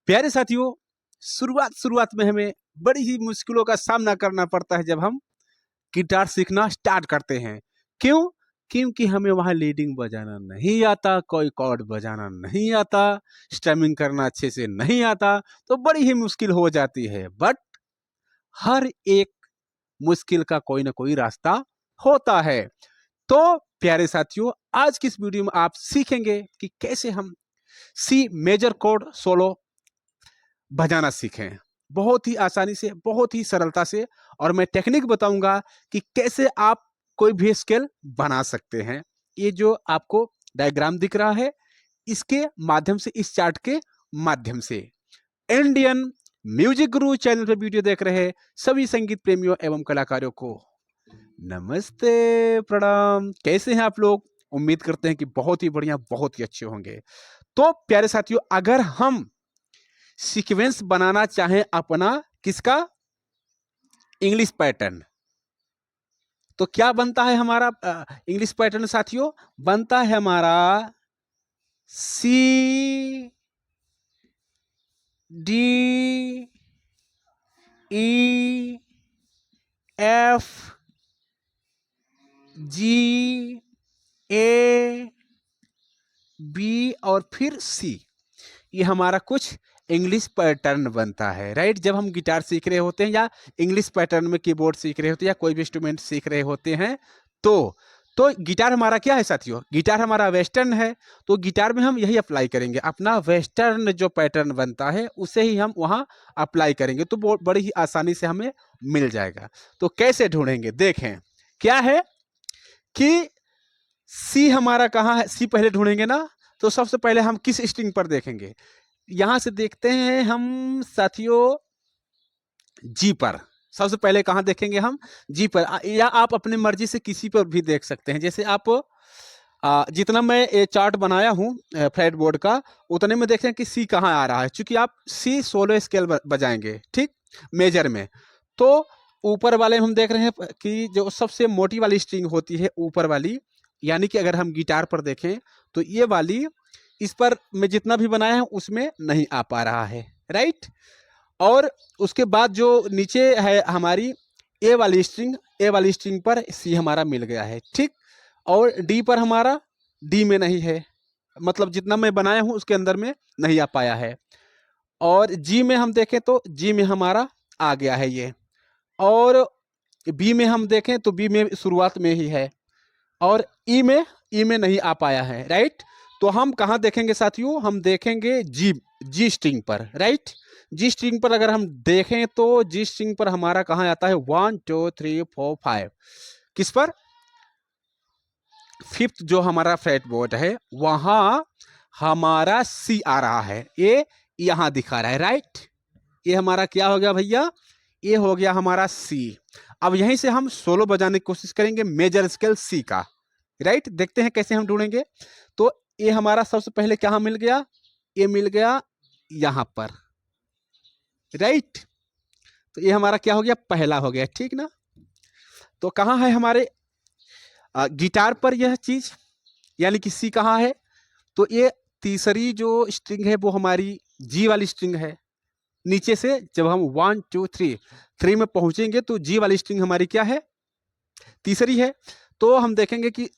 प्यारे साथियों, शुरुआत में हमें बड़ी ही मुश्किलों का सामना करना पड़ता है जब हम गिटार सीखना स्टार्ट करते हैं। क्यों? क्योंकि हमें वहाँ लीडिंग बजाना नहीं आता, कोई कॉर्ड बजाना नहीं आता, स्ट्रमिंग करना अच्छे से नहीं आता, तो बड़ी ही मुश्किल हो जाती है। बट हर एक मुश्किल का कोई ना कोई रास्ता होता है। तो प्यारे साथियों, आज की इस वीडियो में आप सीखेंगे कि कैसे हम सी मेजर कोड सोलो बजाना सीखें, बहुत ही आसानी से, बहुत ही सरलता से। और मैं टेक्निक बताऊंगा कि कैसे आप कोई भी स्केल बना सकते हैं। ये जो आपको डायग्राम दिख रहा है, इसके माध्यम से, इस चार्ट के माध्यम से इंडियन म्यूजिक गुरु चैनल पर वीडियो देख रहे सभी संगीत प्रेमियों एवं कलाकारों को नमस्ते, प्रणाम। कैसे हैं आप लोग? उम्मीद करते हैं कि बहुत ही बढ़िया, बहुत ही अच्छे होंगे। तो प्यारे साथियों, अगर हम सीक्वेंस बनाना चाहें अपना, किसका? इंग्लिश पैटर्न, तो क्या बनता है हमारा इंग्लिश पैटर्न साथियों? बनता है हमारा C D E F G A B और फिर सी। ये हमारा कुछ इंग्लिश पैटर्न बनता है, राइट। जब हम गिटार सीख रहे होते हैं या इंग्लिश पैटर्न में कीबोर्ड सीख रहे होते हैं या कोई भी इंस्ट्रूमेंट सीख रहे होते हैं, तो गिटार हमारा क्या है साथियों? गिटार हमारा वेस्टर्न है। तो गिटार में हम यही अप्लाई करेंगे, अपना वेस्टर्न जो पैटर्न बनता है उसे ही हम वहाँ अप्लाई करेंगे, तो बड़ी ही आसानी से हमें मिल जाएगा। तो कैसे ढूंढेंगे? देखें, क्या है कि सी हमारा कहाँ है? सी पहले ढूंढेंगे ना, तो सबसे पहले हम किस स्ट्रिंग पर देखेंगे? यहां से देखते हैं हम साथियों जी पर। सबसे पहले कहां देखेंगे हम? जी पर, या आप अपनी मर्जी से किसी पर भी देख सकते हैं। जैसे आप जितना मैं ये चार्ट बनाया हूं फ्लैट बोर्ड का, उतने में देखें कि सी कहां आ रहा है, क्योंकि आप सी सोलो स्केल बजाएंगे, ठीक, मेजर में। तो ऊपर वाले हम देख रहे हैं कि जो सबसे मोटी वाली स्ट्रिंग होती है, ऊपर वाली, यानी कि अगर हम गिटार पर देखें तो ये वाली, इस पर मैं जितना भी बनाया है उसमें नहीं आ पा रहा है, राइट। और उसके बाद जो नीचे है हमारी ए वाली स्ट्रिंग पर सी हमारा मिल गया है, ठीक। और डी पर हमारा डी में नहीं है, मतलब जितना मैं बनाया हूं उसके अंदर में नहीं आ पाया है। और जी में हम देखें तो जी में हमारा आ गया है ये। और बी में हम देखें तो बी में शुरुआत में ही है। और ई में नहीं आ पाया है, राइट। तो हम कहाँ देखेंगे साथियों? हम देखेंगे जी स्ट्रिंग पर, राइट। जी स्ट्रिंग पर अगर हम देखें तो जी स्ट्रिंग पर हमारा कहाँ आता है? 1 2 3 4 5। किस पर? फिफ्थ जो हमारा फ्रेट बोर्ड है, वहां हमारा सी आ रहा है, ये यहां दिखा रहा है, राइट। ये हमारा क्या हो गया भैया? ये हो गया हमारा सी। अब यहीं से हम सोलो बजाने की कोशिश करेंगे मेजर स्केल सी का, राइट। देखते हैं कैसे हम ढूंढेंगे। तो ये हमारा सबसे पहले कहाँ मिल गया? ये मिल गया यहां पर, राइट। तो ये हमारा क्या हो गया? पहला हो गया, ठीक ना। तो कहाँ है हमारे गिटार पर यह चीज, यानी कि सी कहाँ है? तो ये तीसरी जो स्ट्रिंग है वो हमारी जी वाली स्ट्रिंग है। नीचे से जब हम 1 2 3 में पहुंचेंगे तो जी वाली स्ट्रिंग हमारी क्या है? तीसरी है। तो हम देखेंगे कि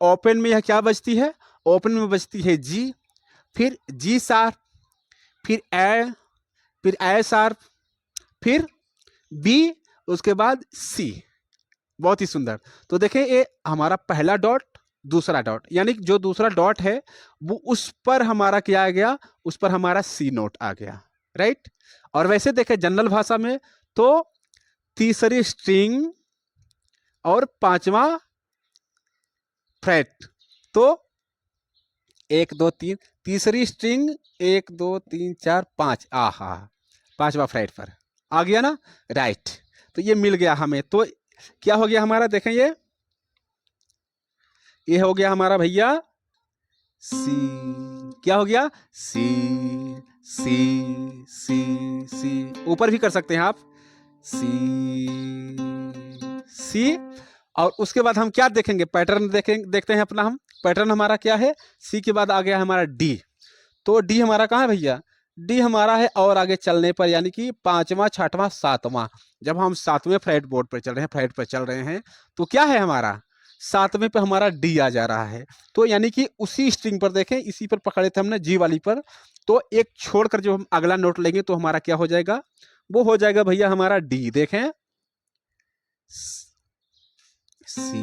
ओपन में यह क्या बजती है? ओपन में बजती है जी, फिर जी शार्प, फिर ए शार्प, फिर बी, उसके बाद सी। बहुत ही सुंदर। तो देखें, ये हमारा पहला डॉट, दूसरा डॉट, यानी जो दूसरा डॉट है वो उस पर हमारा क्या आ गया? उस पर हमारा सी नोट आ गया, राइट। और वैसे देखें जनरल भाषा में तो तीसरी स्ट्रिंग और पांचवा फ्रेट, तो 1 2 3, तीसरी स्ट्रिंग 1 2 3 4 5, आहा, पांचवा फ्रेट पर आ गया ना, राइट। तो ये मिल गया हमें। तो क्या हो गया हमारा? देखें, ये हो गया हमारा भैया सी। क्या हो गया? सी सी सी सी। ऊपर भी कर सकते हैं आप, सी सी। और उसके बाद हम क्या देखेंगे? पैटर्न देखते हैं अपना हम। पैटर्न हमारा क्या है? सी के बाद आ गया हमारा डी। तो डी हमारा कहाँ है भैया? डी हमारा है और आगे चलने पर, यानी कि पांचवा, छठवां, सातवां, जब हम सातवें फ्रेट बोर्ड पर चल रहे हैं, फ्रेट पर चल रहे हैं, तो क्या है हमारा सातवें पे हमारा डी आ जा रहा है। तो यानी कि उसी स्ट्रिंग पर देखें, इसी पर पकड़े थे हमने जी वाली पर, तो एक छोड़कर जो हम अगला नोट लेंगे तो हमारा क्या हो जाएगा, वो हो जाएगा भैया हमारा डी। देखें सी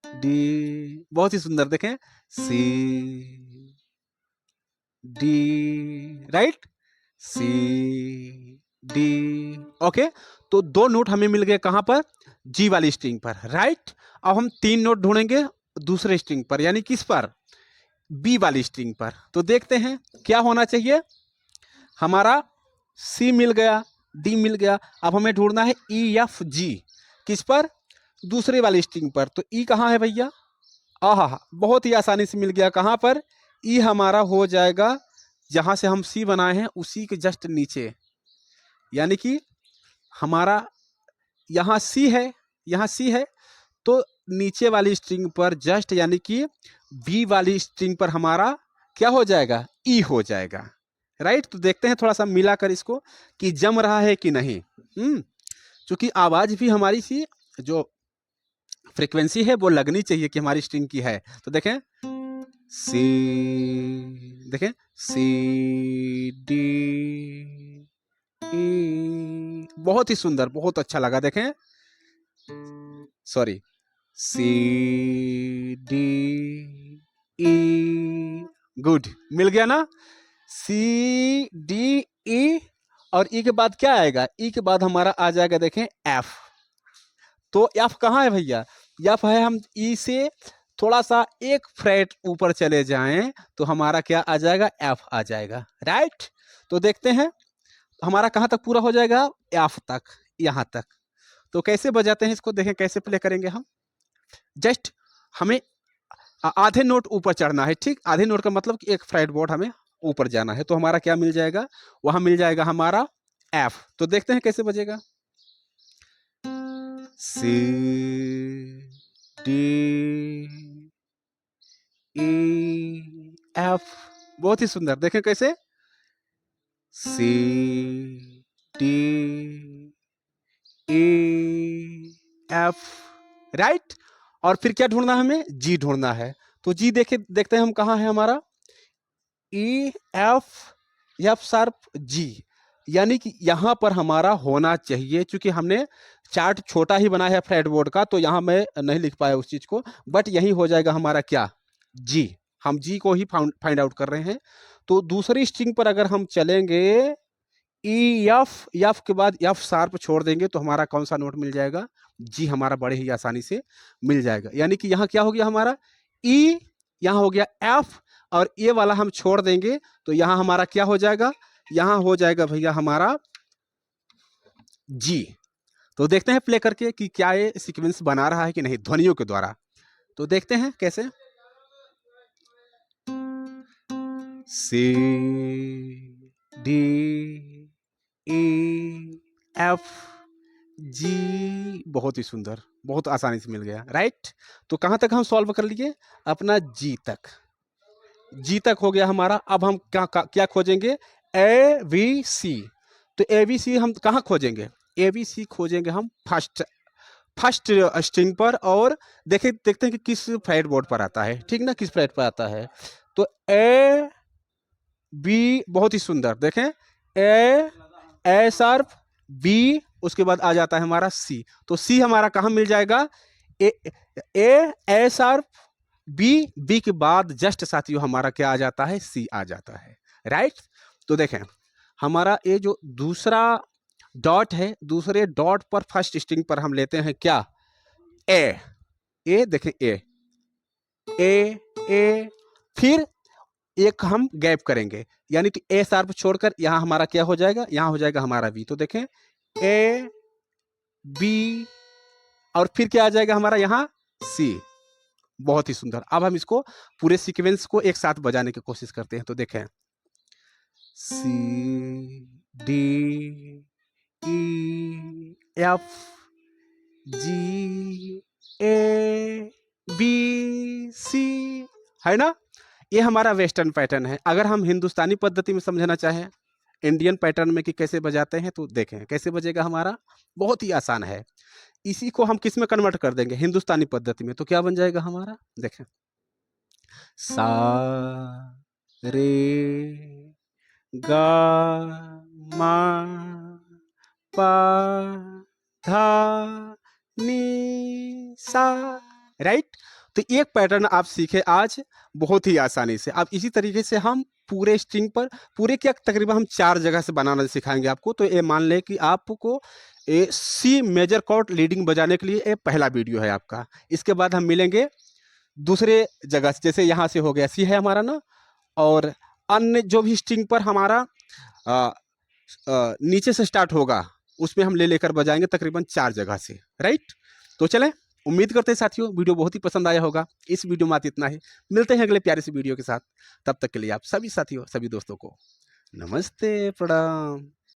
डी, बहुत ही सुंदर, देखें C D, right, C D. Okay, तो दो नोट हमें मिल गए कहां पर, जी वाली स्ट्रिंग पर, राइट। अब हम तीन नोट ढूंढेंगे दूसरे स्ट्रिंग पर, यानी किस पर, बी वाली स्ट्रिंग पर। तो देखते हैं क्या होना चाहिए, हमारा सी मिल गया, डी मिल गया, अब हमें ढूंढना है ई एफ जी, किस पर, दूसरे वाली स्ट्रिंग पर। तो ई कहां है भैया, आहा, बहुत ही आसानी से मिल गया, कहां पर, ई हमारा हो जाएगा जहां से हम सी बनाए हैं उसी के जस्ट नीचे, यानी कि हमारा यहाँ सी है, यहाँ सी है, तो नीचे वाली स्ट्रिंग पर जस्ट, यानी कि बी वाली स्ट्रिंग पर हमारा क्या हो जाएगा, ई हो जाएगा, राइट। तो देखते हैं थोड़ा सा मिलाकर इसको कि जम रहा है कि नहीं। क्योंकि आवाज भी हमारी सी जो फ्रीक्वेंसी है वो लगनी चाहिए कि हमारी स्ट्रिंग की है। तो देखें सी, देखें सी डी ई, बहुत ही सुंदर, बहुत अच्छा लगा। देखें sorry, C D E, good, मिल गया ना, सी डी ई, और ई के बाद क्या आएगा, ई के बाद हमारा आ जाएगा देखें एफ। तो एफ कहाँ है भैया, एफ है, हम ई से थोड़ा सा एक फ्रेट ऊपर चले जाएं तो हमारा क्या आ जाएगा, एफ आ जाएगा, राइट। तो देखते हैं हमारा कहाँ तक पूरा हो जाएगा, एफ तक, यहाँ तक। तो कैसे बजाते हैं इसको, देखें कैसे प्ले करेंगे हम, जस्ट हमें आधे नोट ऊपर चढ़ना है, ठीक, आधे नोट का मतलब कि एक फ्रेट बोर्ड हमें ऊपर जाना है, तो हमारा क्या मिल जाएगा, वहां मिल जाएगा हमारा एफ। तो देखते हैं कैसे बजेगा, सी डी ई एफ, बहुत ही सुंदर, देखें कैसे, C D E F, right. और फिर क्या ढूंढना है हमें, जी ढूंढना है। तो जी देखे, देखते हैं हम कहाँ है हमारा, ई एफ एफ शार्प जी, यानी कि यहां पर हमारा होना चाहिए, क्योंकि हमने चार्ट छोटा ही बना है फ्रेट बोर्ड का, तो यहां मैं नहीं लिख पाया उस चीज को, बट यही हो जाएगा हमारा क्या, जी, हम जी को ही फाइंड आउट कर रहे हैं। तो दूसरी स्ट्रिंग पर अगर हम चलेंगे, ई एफ, एफ के बाद एफ शार्प छोड़ देंगे तो हमारा कौन सा नोट मिल जाएगा, जी हमारा बड़े ही आसानी से मिल जाएगा। यानी कि यहाँ क्या हो गया हमारा, ई, यहाँ हो गया एफ, और ए वाला हम छोड़ देंगे तो यहाँ हमारा क्या हो जाएगा, यहाँ हो जाएगा भैया हमारा जी। तो देखते हैं प्ले करके कि क्या ये सीक्वेंस बना रहा है कि नहीं ध्वनियों के द्वारा। तो देखते हैं कैसे, सी डी ई एफ जी, बहुत ही सुंदर, बहुत आसानी से मिल गया, राइट। तो कहां तक हम सॉल्व कर लिए, अपना जी तक, जी तक हो गया हमारा। अब हम क्या खोजेंगे, ए बी सी। तो ए बी सी हम कहाँ खोजेंगे, ए बी सी खोजेंगे हम फर्स्ट फर्स्ट स्ट्रिंग पर, और देखते हैं कि किस फ्रेट बोर्ड पर आता है, ठीक ना, किस फ्रेट पर आता है। तो ए बी, बहुत ही सुंदर, देखें ए शार्प बी, उसके बाद आ जाता है हमारा सी। तो सी हमारा कहाँ मिल जाएगा, ए ए शार्प बी, बी के बाद जस्ट साथियों हमारा क्या आ जाता है, सी आ जाता है, राइट। तो देखें हमारा ये जो दूसरा डॉट है, दूसरे डॉट पर फर्स्ट स्ट्रिंग पर हम लेते हैं क्या, ए देखें ए, फिर एक हम गैप करेंगे, यानी कि ए शार्प छोड़कर यहां हमारा क्या हो जाएगा, यहां हो जाएगा हमारा बी। तो देखें ए बी, और फिर क्या आ जाएगा हमारा यहाँ सी, बहुत ही सुंदर। अब हम इसको पूरे सीक्वेंस को एक साथ बजाने की कोशिश करते हैं। तो देखें C D E F G A B C, है ना। ये हमारा वेस्टर्न पैटर्न है। अगर हम हिंदुस्तानी पद्धति में समझना चाहें, इंडियन पैटर्न में कि कैसे बजाते हैं, तो देखें कैसे बजेगा हमारा, बहुत ही आसान है। इसी को हम किस में कन्वर्ट कर देंगे, हिंदुस्तानी पद्धति में, तो क्या बन जाएगा हमारा, देखें, सा रे गा मा पा धा नी सा, राइट। तो एक पैटर्न आप सीखे आज बहुत ही आसानी से। अब इसी तरीके से हम पूरे स्ट्रिंग पर, पूरे क्या तकरीबन हम 4 जगह से बनाना सिखाएंगे आपको। तो ये मान लें कि आपको सी मेजर कॉर्ड लीडिंग बजाने के लिए ये पहला वीडियो है आपका। इसके बाद हम मिलेंगे दूसरे जगह से, जैसे यहाँ से हो गया सी है हमारा ना, और अन्य जो भी स्ट्रिंग पर हमारा नीचे से स्टार्ट होगा उसमें हम ले लेकर बजाएंगे तकरीबन 4 जगह से, राइट। तो चलें, उम्मीद करते हैं साथियों वीडियो बहुत ही पसंद आया होगा। इस वीडियो में इतना ही, मिलते हैं अगले प्यारे से वीडियो के साथ। तब तक के लिए आप सभी साथियों, सभी दोस्तों को नमस्ते, प्रणाम।